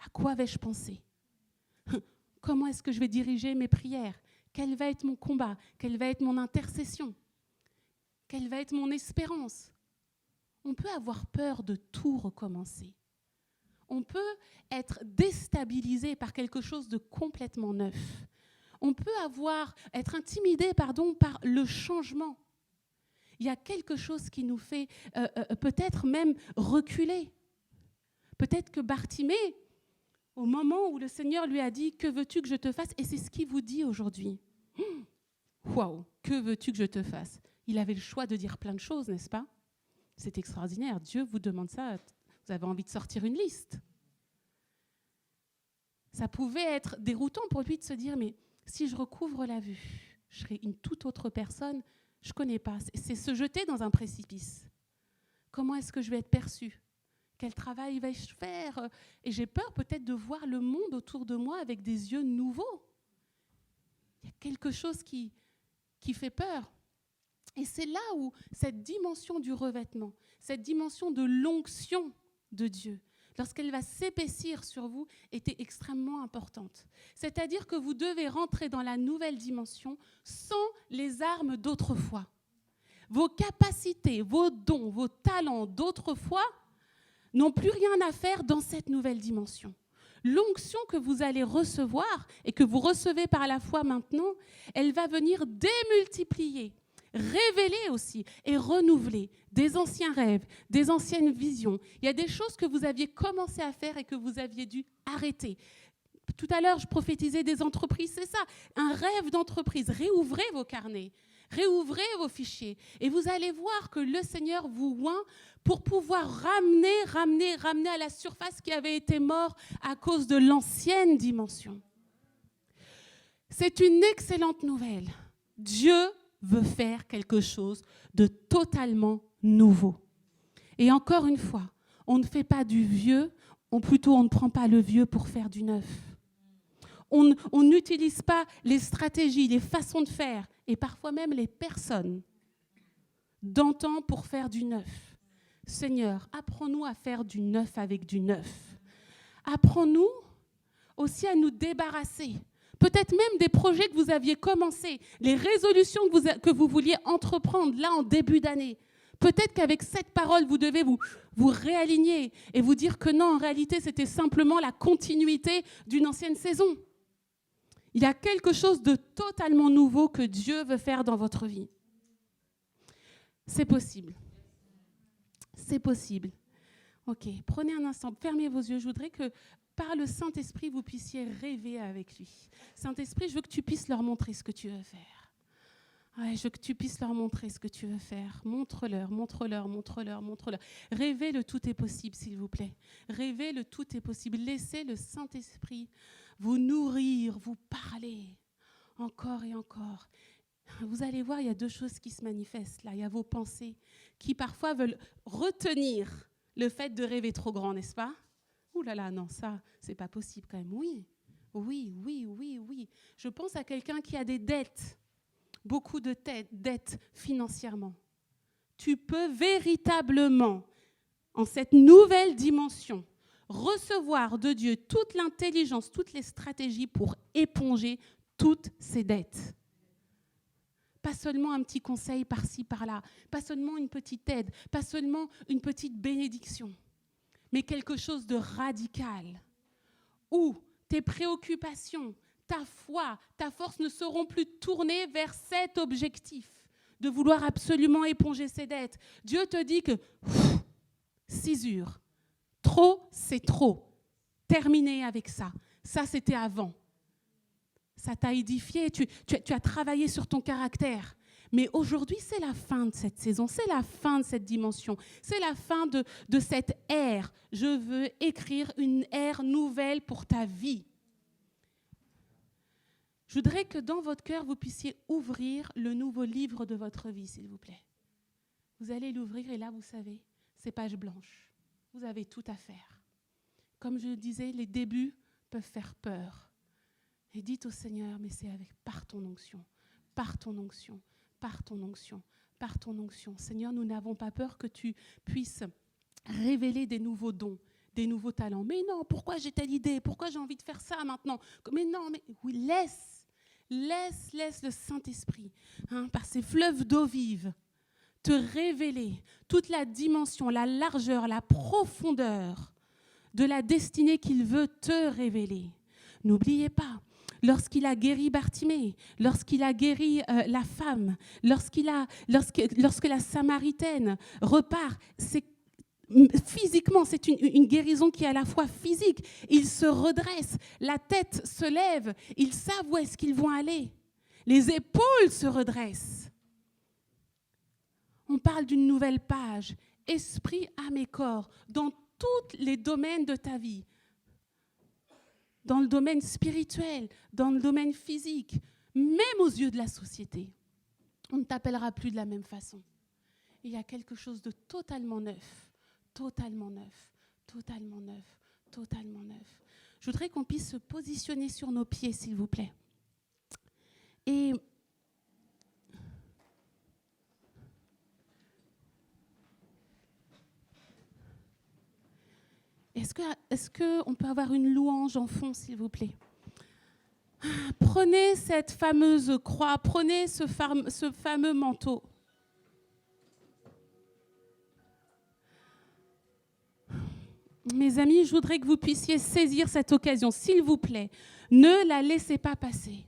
à quoi vais-je penser? Comment est-ce que je vais diriger mes prières? Quel va être mon combat? Quelle va être mon intercession? Quelle va être mon espérance? On peut avoir peur de tout recommencer. On peut être déstabilisé par quelque chose de complètement neuf. On peut être intimidé par le changement. Il y a quelque chose qui nous fait peut-être même reculer. Peut-être que Bartimée, au moment où le Seigneur lui a dit « Que veux-tu que je te fasse ?» Et c'est ce qu'il vous dit aujourd'hui. Waouh, que veux-tu que je te fasse? Il avait le choix de dire plein de choses, n'est-ce pas? C'est extraordinaire. Dieu vous demande ça. Vous avez envie de sortir une liste. Ça pouvait être déroutant pour lui de se dire « Mais si je recouvre la vue, je serai une toute autre personne. » Je ne connais pas. C'est se jeter dans un précipice. Comment est-ce que je vais être perçue? Quel travail vais-je faire? Et j'ai peur peut-être de voir le monde autour de moi avec des yeux nouveaux. Il y a quelque chose qui fait peur. Et c'est là où cette dimension du revêtement, cette dimension de l'onction de Dieu, lorsqu'elle va s'épaissir sur vous, était extrêmement importante. C'est-à-dire que vous devez rentrer dans la nouvelle dimension sans les armes d'autrefois. Vos capacités, vos dons, vos talents d'autrefois n'ont plus rien à faire dans cette nouvelle dimension. L'onction que vous allez recevoir et que vous recevez par la foi maintenant, elle va venir démultiplier, révéler aussi et renouveler des anciens rêves, des anciennes visions. Il y a des choses que vous aviez commencé à faire et que vous aviez dû arrêter. Tout à l'heure, je prophétisais des entreprises, c'est ça, un rêve d'entreprise. Réouvrez vos carnets, Réouvrez vos fichiers et vous allez voir que le Seigneur vous oint pour pouvoir ramener à la surface qui avait été mort à cause de l'ancienne dimension. C'est une excellente nouvelle. Dieu veut faire quelque chose de totalement nouveau. Et encore une fois, on ne fait pas du vieux, on ne prend pas le vieux pour faire du neuf. On n'utilise pas les stratégies, les façons de faire, et parfois même les personnes d'antan pour faire du neuf. Seigneur, apprends-nous à faire du neuf avec du neuf. Apprends-nous aussi à nous débarrasser. Peut-être même des projets que vous aviez commencés, les résolutions que vous vouliez entreprendre là en début d'année. Peut-être qu'avec cette parole, vous devez vous réaligner et vous dire que non, en réalité, c'était simplement la continuité d'une ancienne saison. Il y a quelque chose de totalement nouveau que Dieu veut faire dans votre vie. C'est possible. C'est possible. Ok, prenez un instant, fermez vos yeux. Je voudrais que par le Saint-Esprit, vous puissiez rêver avec lui. Saint-Esprit, je veux que tu puisses leur montrer ce que tu veux faire. Ouais, je veux que tu puisses leur montrer ce que tu veux faire. Montre-leur. Rêvez, le tout est possible, s'il vous plaît. Rêvez, le tout est possible. Laissez le Saint-Esprit vous nourrir, vous parler, encore et encore. Vous allez voir, il y a deux choses qui se manifestent là. Il y a vos pensées qui parfois veulent retenir le fait de rêver trop grand, n'est-ce pas ? Ouh là là, non, ça, c'est pas possible quand même. Oui. Je pense à quelqu'un qui a des dettes, beaucoup de dettes financièrement. Tu peux véritablement, en cette nouvelle dimension, recevoir de Dieu toute l'intelligence, toutes les stratégies pour éponger toutes ces dettes. Pas seulement un petit conseil par-ci, par-là, pas seulement une petite aide, pas seulement une petite bénédiction, mais quelque chose de radical, où tes préoccupations, ta foi, ta force ne seront plus tournées vers cet objectif de vouloir absolument éponger ses dettes. Dieu te dit que cisure, trop, c'est trop. Terminé avec ça. Ça, c'était avant. Ça t'a édifié, tu as travaillé sur ton caractère. Mais aujourd'hui, c'est la fin de cette saison, c'est la fin de cette dimension, c'est la fin de cette ère. Je veux écrire une ère nouvelle pour ta vie. Je voudrais que dans votre cœur, vous puissiez ouvrir le nouveau livre de votre vie, s'il vous plaît. Vous allez l'ouvrir et là, vous savez, c'est page blanche. Vous avez tout à faire. Comme je le disais, les débuts peuvent faire peur. Et dites au Seigneur, mais c'est par ton onction, par ton onction, par ton onction, par ton onction. Seigneur, nous n'avons pas peur que tu puisses révéler des nouveaux dons, des nouveaux talents. Mais non, pourquoi j'ai telle idée? Pourquoi j'ai envie de faire ça maintenant? Mais non, mais oui, laisse le Saint-Esprit, par ces fleuves d'eau vive, te révéler toute la dimension, la largeur, la profondeur de la destinée qu'il veut te révéler. N'oubliez pas, lorsqu'il a guéri Bartimée, lorsqu'il a guéri la femme, lorsque la Samaritaine repart, physiquement, c'est une guérison qui est à la fois physique. Ils se redressent, la tête se lève, ils savent où est-ce qu'ils vont aller. Les épaules se redressent. On parle d'une nouvelle page, esprit, âme et corps, dans tous les domaines de ta vie. Dans le domaine spirituel, dans le domaine physique, même aux yeux de la société. On ne t'appellera plus de la même façon. Il y a quelque chose de totalement neuf. Totalement neuf. Je voudrais qu'on puisse se positionner sur nos pieds, s'il vous plaît. Et est-ce qu'on peut avoir une louange en fond, s'il vous plaît? Prenez cette fameuse croix, prenez ce fameux manteau. Mes amis, je voudrais que vous puissiez saisir cette occasion, s'il vous plaît. Ne la laissez pas passer.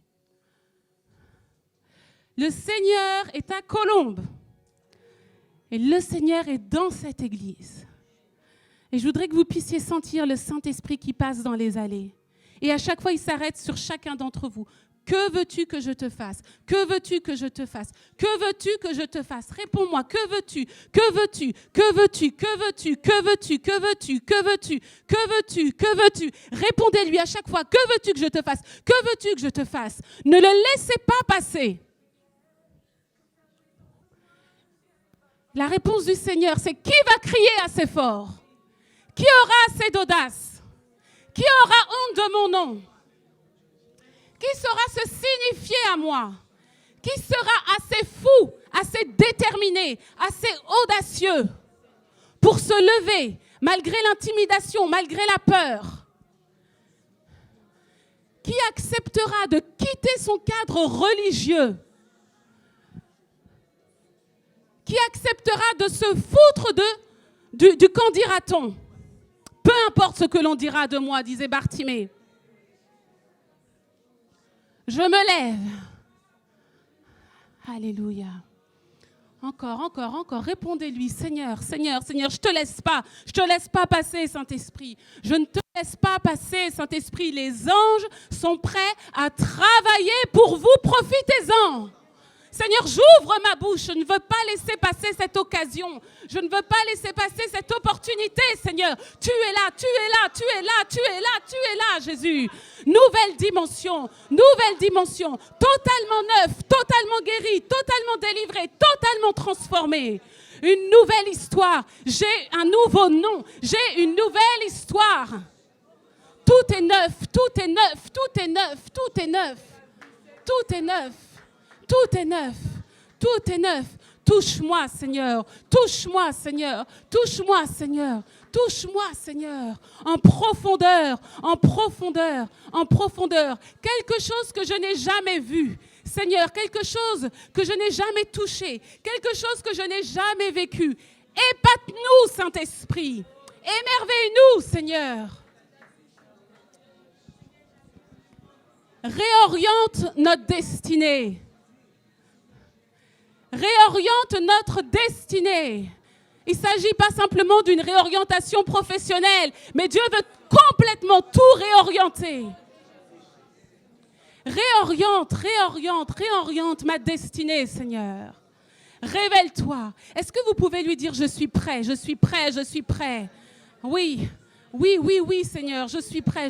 Le Seigneur est à Colombes. Et le Seigneur est dans cette église. Et je voudrais que vous puissiez sentir le Saint-Esprit qui passe dans les allées. Et à chaque fois, il s'arrête sur chacun d'entre vous. Que veux-tu que je te fasse? Que veux-tu que je te fasse? Que veux-tu que je te fasse? Réponds-moi, que veux-tu? Que veux-tu? Que veux-tu? Que veux-tu? Que veux-tu? Que veux-tu? Que veux-tu? Que veux-tu? Que veux-tu? Répondez-lui à chaque fois, que veux-tu que je te fasse? Que veux-tu que je te fasse? Ne le laissez pas passer. La réponse du Seigneur, c'est qui va crier assez fort? Qui aura assez d'audace? Qui aura honte de mon nom? Qui saura se signifier à moi? Qui sera assez fou, assez déterminé, assez audacieux pour se lever malgré l'intimidation, malgré la peur? Qui acceptera de quitter son cadre religieux? Qui acceptera de se foutre du qu'en dira-t-on? Peu importe ce que l'on dira de moi, disait Bartimée. Je me lève. Alléluia. Encore. Répondez-lui, Seigneur, je te laisse pas passer, Saint-Esprit. Je ne te laisse pas passer, Saint-Esprit. Les anges sont prêts à travailler pour vous, profitez-en. Seigneur, j'ouvre ma bouche, je ne veux pas laisser passer cette occasion. Je ne veux pas laisser passer cette opportunité, Seigneur. Tu es là, Jésus. Nouvelle dimension, totalement neuf, totalement guéri, totalement délivré, totalement transformé. Une nouvelle histoire, j'ai un nouveau nom, j'ai une nouvelle histoire. Tout est neuf. Touche-moi, Seigneur. En profondeur. Quelque chose que je n'ai jamais vu. Seigneur, quelque chose que je n'ai jamais touché. Quelque chose que je n'ai jamais vécu. Épate-nous, Saint-Esprit. Émerveille-nous, Seigneur. Réoriente notre destinée. Réoriente notre destinée. Il ne s'agit pas simplement d'une réorientation professionnelle, mais Dieu veut complètement tout réorienter. Réoriente ma destinée, Seigneur. Révèle-toi. Est-ce que vous pouvez lui dire, je suis prêt. Oui, Seigneur, je suis prêt.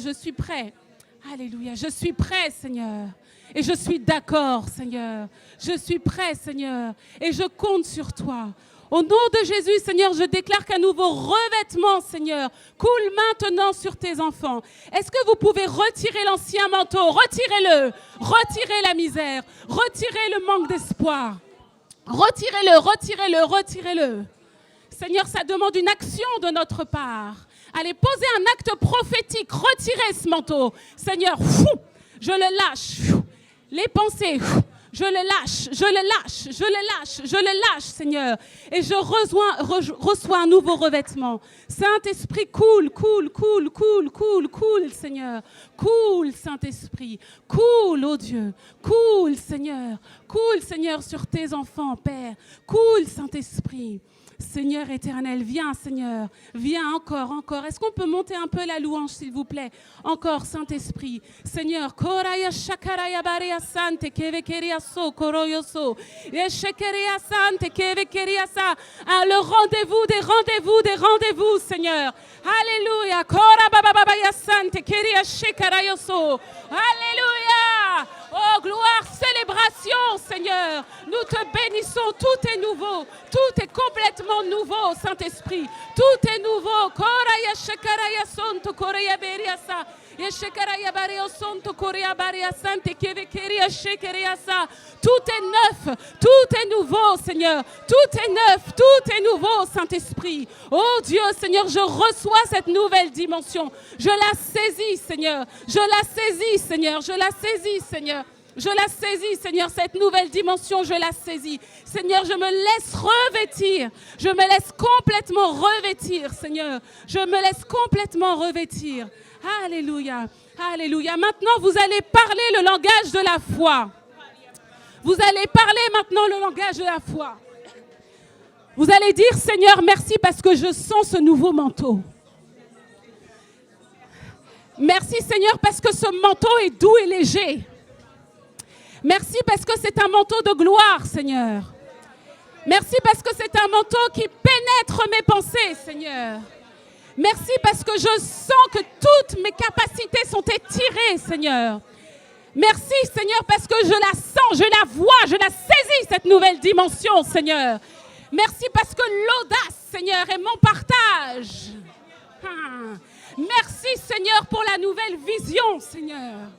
Alléluia, je suis prêt, Seigneur. Et je suis d'accord, Seigneur. Je suis prêt, Seigneur. Et je compte sur toi. Au nom de Jésus, Seigneur, je déclare qu'un nouveau revêtement, Seigneur, coule maintenant sur tes enfants. Est-ce que vous pouvez retirer l'ancien manteau? Retirez-le. Retirez la misère. Retirez le manque d'espoir. Retirez-le. Seigneur, ça demande une action de notre part. Allez, posez un acte prophétique. Retirez ce manteau. Seigneur, je le lâche. Les pensées, je le lâche, Seigneur. Et je reçois un nouveau revêtement. Saint-Esprit, coule, Seigneur. Coule, Saint-Esprit. Coule, oh Dieu. Coule, Seigneur. Coule, Seigneur, sur tes enfants, Père. Coule, Saint-Esprit. Seigneur éternel, viens, Seigneur. Viens encore. Est-ce qu'on peut monter un peu la louange, s'il vous plaît? Encore, Saint-Esprit. Seigneur, le rendez-vous, Seigneur. Alléluia. Alléluia. Oh, gloire, célébration, Seigneur. Nous te bénissons. Tout est nouveau. Tout est complètement nouveau, Saint-Esprit. Tout est nouveau. Tout est neuf. Tout est nouveau, Seigneur. Tout est neuf. Tout est nouveau, Saint-Esprit. Oh Dieu, Seigneur, je reçois cette nouvelle dimension. Je la saisis, Seigneur. Je la saisis, Seigneur, cette nouvelle dimension, je la saisis. Seigneur, je me laisse revêtir. Je me laisse complètement revêtir, Seigneur. Je me laisse complètement revêtir. Alléluia. Maintenant, vous allez parler le langage de la foi. Vous allez parler maintenant le langage de la foi. Vous allez dire, Seigneur, merci parce que je sens ce nouveau manteau. Merci, Seigneur, parce que ce manteau est doux et léger. Merci parce que c'est un manteau de gloire, Seigneur. Merci parce que c'est un manteau qui pénètre mes pensées, Seigneur. Merci parce que je sens que toutes mes capacités sont étirées, Seigneur. Merci, Seigneur, parce que je la sens, je la vois, je la saisis, cette nouvelle dimension, Seigneur. Merci parce que l'audace, Seigneur, est mon partage. Merci, Seigneur, pour la nouvelle vision, Seigneur.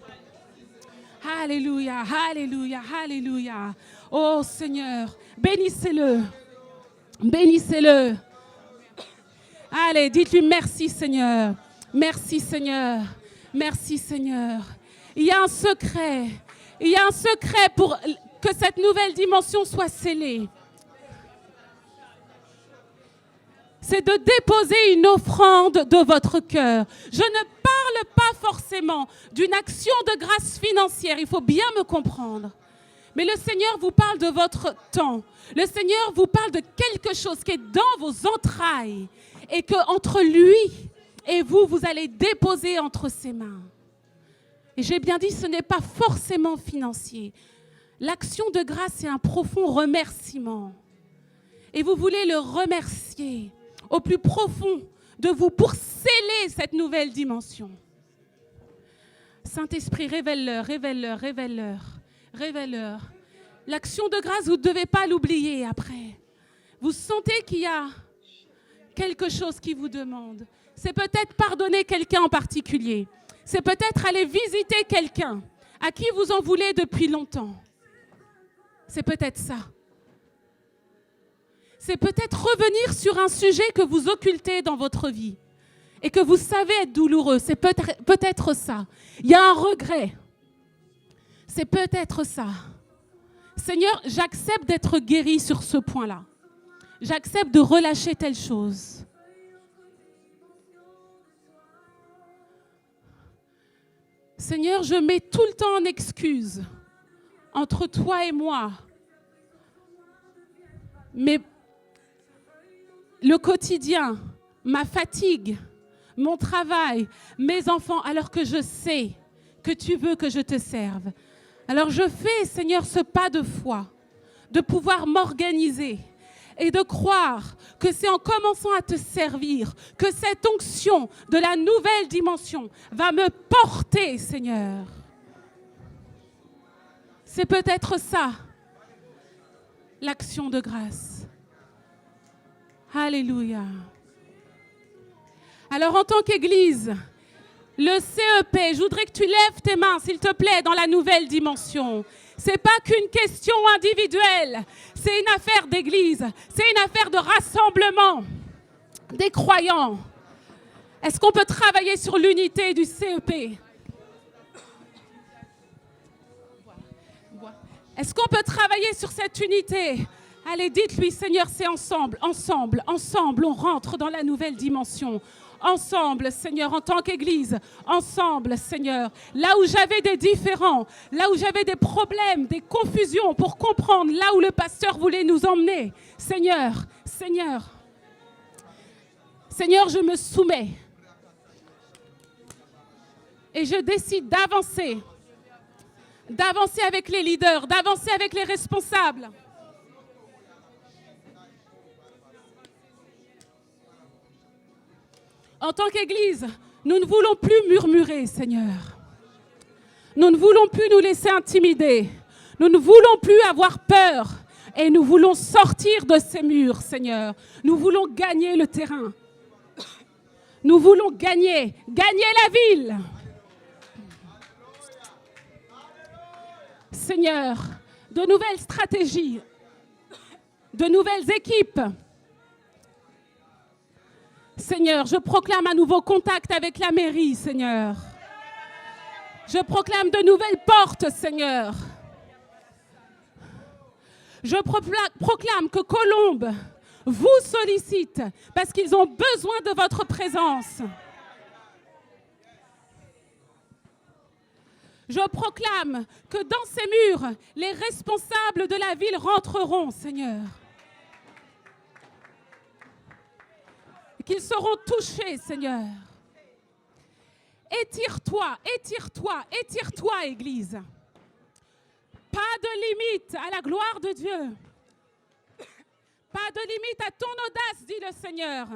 Alléluia, alléluia, alléluia. Oh, Seigneur, bénissez-le. Bénissez-le. Allez, dites-lui merci, Seigneur. Merci, Seigneur. Merci, Seigneur. Il y a un secret. Il y a un secret pour que cette nouvelle dimension soit scellée. C'est de déposer une offrande de votre cœur. Je ne parle pas forcément d'une action de grâce financière. Il faut bien me comprendre. Mais le Seigneur vous parle de votre temps. Le Seigneur vous parle de quelque chose qui est dans vos entrailles. Et qu'entre lui et vous, vous allez déposer entre ses mains. Et j'ai bien dit, ce n'est pas forcément financier. L'action de grâce, c'est un profond remerciement. Et vous voulez le remercier au plus profond de vous pour sceller cette nouvelle dimension. Saint-Esprit, révèle-leur, révèle-leur, révèle-leur, révèle-leur. L'action de grâce, vous ne devez pas l'oublier après. Vous sentez qu'il y a quelque chose qui vous demande. C'est peut-être pardonner quelqu'un en particulier. C'est peut-être aller visiter quelqu'un à qui vous en voulez depuis longtemps. C'est peut-être ça. C'est peut-être revenir sur un sujet que vous occultez dans votre vie et que vous savez être douloureux. C'est peut-être ça. Il y a un regret. C'est peut-être ça. Seigneur, j'accepte d'être guéri sur ce point-là. J'accepte de relâcher telle chose. Seigneur, je mets tout le temps en excuse entre toi et moi. Mais le quotidien, ma fatigue, mon travail, mes enfants, alors que je sais que tu veux que je te serve. Alors je fais, Seigneur, ce pas de foi, de pouvoir m'organiser et de croire que c'est en commençant à te servir que cette onction de la nouvelle dimension va me porter, Seigneur. C'est peut-être ça, l'action de grâce. Alléluia. Alors en tant qu'Église, le CEP, je voudrais que tu lèves tes mains, s'il te plaît, dans la nouvelle dimension. Ce n'est pas qu'une question individuelle, c'est une affaire d'Église, c'est une affaire de rassemblement des croyants. Est-ce qu'on peut travailler sur l'unité du CEP? Est-ce qu'on peut travailler sur cette unité? Allez, dites-lui, Seigneur, c'est ensemble, ensemble, ensemble, on rentre dans la nouvelle dimension. Ensemble, Seigneur, en tant qu'Église, ensemble, Seigneur, là où j'avais des différends, là où j'avais des problèmes, des confusions pour comprendre là où le pasteur voulait nous emmener. Seigneur, Seigneur, Seigneur, je me soumets et je décide d'avancer avec les leaders, d'avancer avec les responsables. En tant qu'Église, nous ne voulons plus murmurer, Seigneur. Nous ne voulons plus nous laisser intimider. Nous ne voulons plus avoir peur. Et nous voulons sortir de ces murs, Seigneur. Nous voulons gagner le terrain. Nous voulons gagner la ville. Seigneur, de nouvelles stratégies, de nouvelles équipes. Seigneur, je proclame un nouveau contact avec la mairie, Seigneur. Je proclame de nouvelles portes, Seigneur. Je proclame que Colombe vous sollicite parce qu'ils ont besoin de votre présence. Je proclame que dans ces murs, les responsables de la ville rentreront, Seigneur. Qu'ils seront touchés, Seigneur. Étire-toi, étire-toi, étire-toi, Église. Pas de limite à la gloire de Dieu. Pas de limite à ton audace, dit le Seigneur.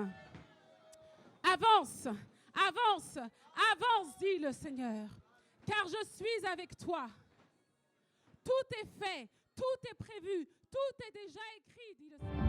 Avance, avance, avance, dit le Seigneur. Car je suis avec toi. Tout est fait, tout est prévu, tout est déjà écrit, dit le Seigneur.